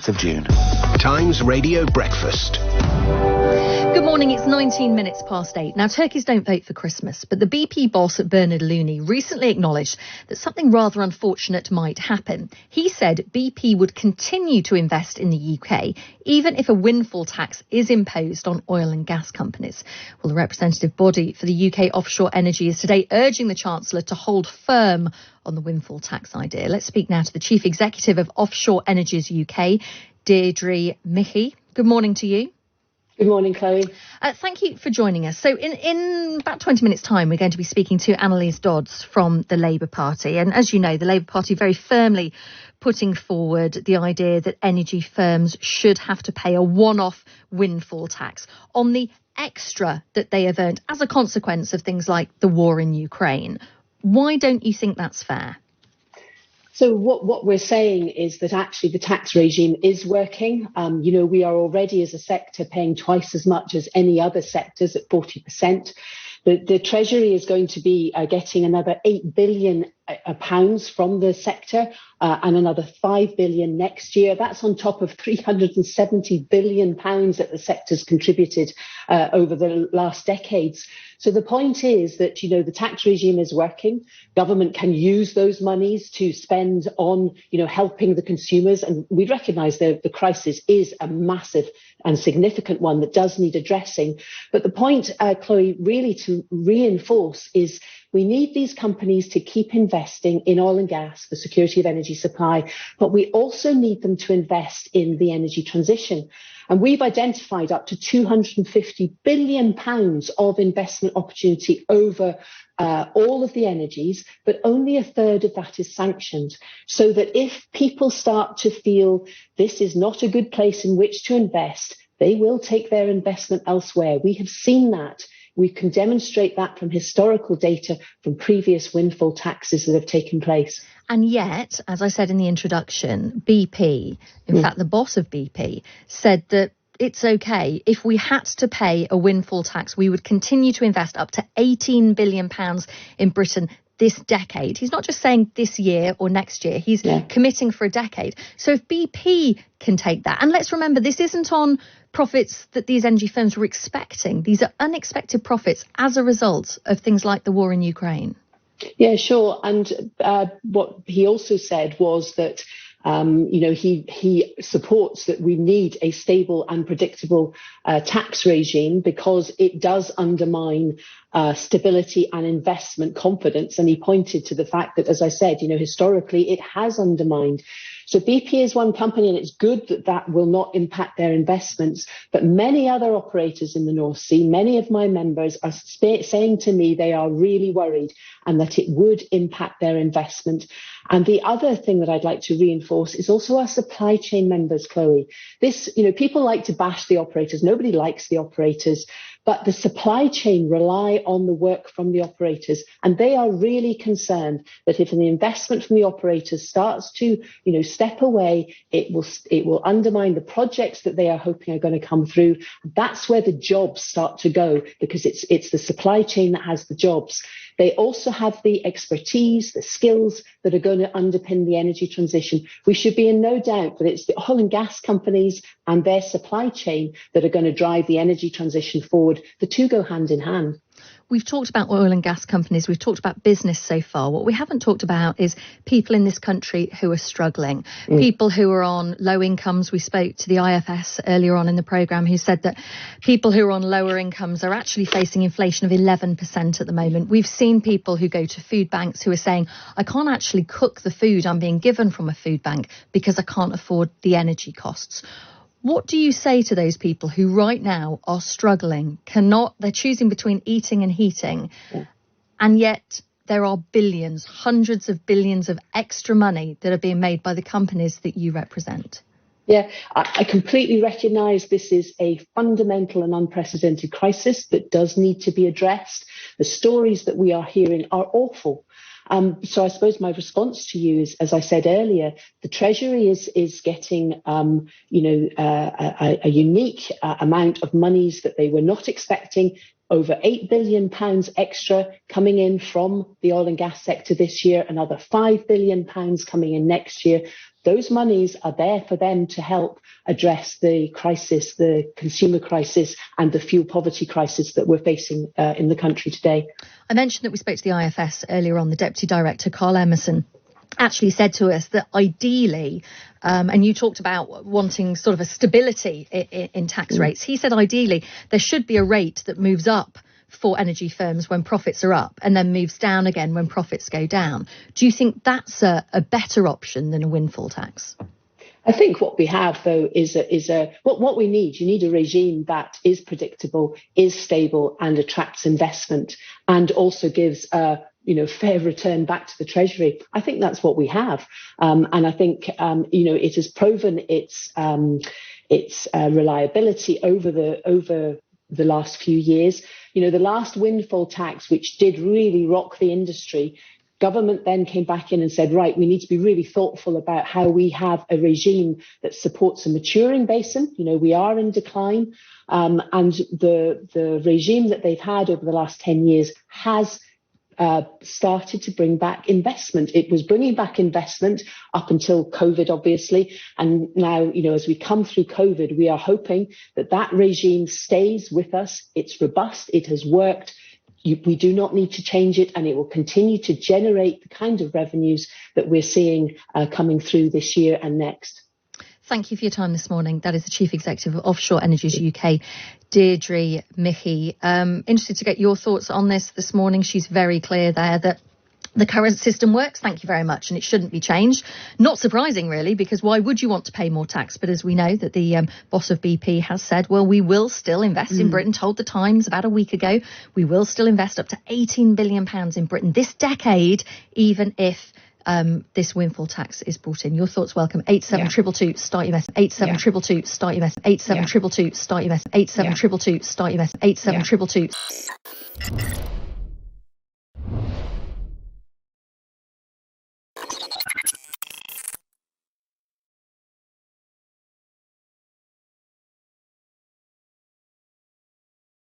29th of June. Times Radio Breakfast. Good morning, it's 19 minutes past 8. Now, turkeys don't vote for Christmas, but the BP boss, Bernard Looney, recently acknowledged that something rather unfortunate might happen. He said BP would continue to invest in the UK, even if a windfall tax is imposed on oil and gas companies. Well, the representative body for the UK Offshore Energy is today urging the Chancellor to hold firm on the windfall tax idea. Let's speak now to the Chief Executive of Offshore Energies UK, Deirdre Michie. Good morning to you. Good morning, Chloe. Thank you for joining us. So in about 20 minutes' time, we're going to be speaking to Annalise Dodds from the Labour Party. And as you know, the Labour Party very firmly putting forward the idea that energy firms should have to pay a one-off windfall tax on the extra that they have earned as a consequence of things like the war in Ukraine. Why don't you think that's fair? So what we're saying is that actually the tax regime is working. We are already as a sector paying twice as much as any other sectors at 40%. The Treasury is going to be getting another £8 billion from the sector and another £5 billion next year. That's on top of £370 billion that the sector's contributed over the last decades. So the point is that, the tax regime is working. Government can use those monies to spend on, helping the consumers. And we recognise the crisis is a massive and significant one that does need addressing. But the point, Chloe, really to reinforce is we need these companies to keep investing in oil and gas for security of energy supply, but we also need them to invest in the energy transition. And we've identified up to £250 billion of investment opportunity over all of the energies, but only a third of that is sanctioned. So that if people start to feel this is not a good place in which to invest, they will take their investment elsewhere. We have seen that. We can demonstrate that from historical data from previous windfall taxes that have taken place. And yet, as I said in the introduction, BP, in fact, the boss of BP, said that it's OK. If we had to pay a windfall tax, we would continue to invest up to £18 billion in Britain this decade. He's not just saying this year or next year. He's committing for a decade. So if BP can take that, and let's remember, this isn't on profits that these energy firms were expecting. These are unexpected profits as a result of things like the war in Ukraine. Yeah, sure. And what he also said was that he supports that we need a stable and predictable tax regime because it does undermine stability and investment confidence. And he pointed to the fact that, as I said, historically it has undermined. So BP is one company, and it's good that that will not impact their investments. But many other operators in the North Sea, many of my members are saying to me they are really worried and that it would impact their investment. And the other thing that I'd like to reinforce is also our supply chain members, Chloe. People like to bash the operators. Nobody likes the operators. But the supply chain rely on the work from the operators, and they are really concerned that if an investment from the operators starts to, step away, it will undermine the projects that they are hoping are going to come through. That's where the jobs start to go, because it's the supply chain that has the jobs. They also have the expertise, the skills that are going to underpin the energy transition. We should be in no doubt that it's the oil and gas companies and their supply chain that are going to drive the energy transition forward. The two go hand in hand. We've talked about oil and gas companies. We've talked about business so far. What we haven't talked about is people in this country who are struggling, people who are on low incomes. We spoke to the IFS earlier on in the programme, who said that people who are on lower incomes are actually facing inflation of 11% at the moment. We've seen people who go to food banks who are saying, I can't actually cook the food I'm being given from a food bank because I can't afford the energy costs. What do you say to those people who right now are struggling, they're choosing between eating and heating, and yet there are billions, hundreds of billions of extra money that are being made by the companies that you represent? Yeah, I completely recognise this is a fundamental and unprecedented crisis that does need to be addressed. The stories that we are hearing are awful. So I suppose my response to you is, as I said earlier, the Treasury is getting, a unique amount of monies that they were not expecting. over £8 billion extra coming in from the oil and gas sector this year, another £5 billion coming in next year. Those monies are there for them to help address the crisis, the consumer crisis and the fuel poverty crisis that we're facing in the country today. I mentioned that we spoke to the IFS earlier on. The Deputy Director, Carl Emerson, actually said to us that ideally, and you talked about wanting sort of a stability in tax rates. He said ideally there should be a rate that moves up for energy firms when profits are up and then moves down again when profits go down. Do you think that's a better option than a windfall tax? I think what we have, though, is what we need. You need a regime that is predictable, is stable and attracts investment and also gives fair return back to the Treasury. I think that's what we have. And I think, it has proven its reliability over the last few years. The last windfall tax, which did really rock the industry, government then came back in and said, right, we need to be really thoughtful about how we have a regime that supports a maturing basin. We are in decline. And the regime that they've had over the last 10 years has started to bring back investment. It was bringing back investment up until COVID, obviously. And now, as we come through COVID, we are hoping that regime stays with us. It's robust. It has worked. We do not need to change it, and it will continue to generate the kind of revenues that we're seeing coming through this year and next. Thank you for your time this morning. That is the Chief Executive of Offshore Energies UK, Deirdre Michie. Interested to get your thoughts on this morning. She's very clear there that the current system works. Thank you very much. And it shouldn't be changed. Not surprising, really, because why would you want to pay more tax? But as we know that the boss of BP has said, well, we will still invest in Britain, told the Times about a week ago. We will still invest up to £18 billion in Britain this decade, even if this windfall tax is brought in. Your thoughts welcome. 87222 start your message. 87222 start your message. 87222 start your message. 87222 start your message. 87222.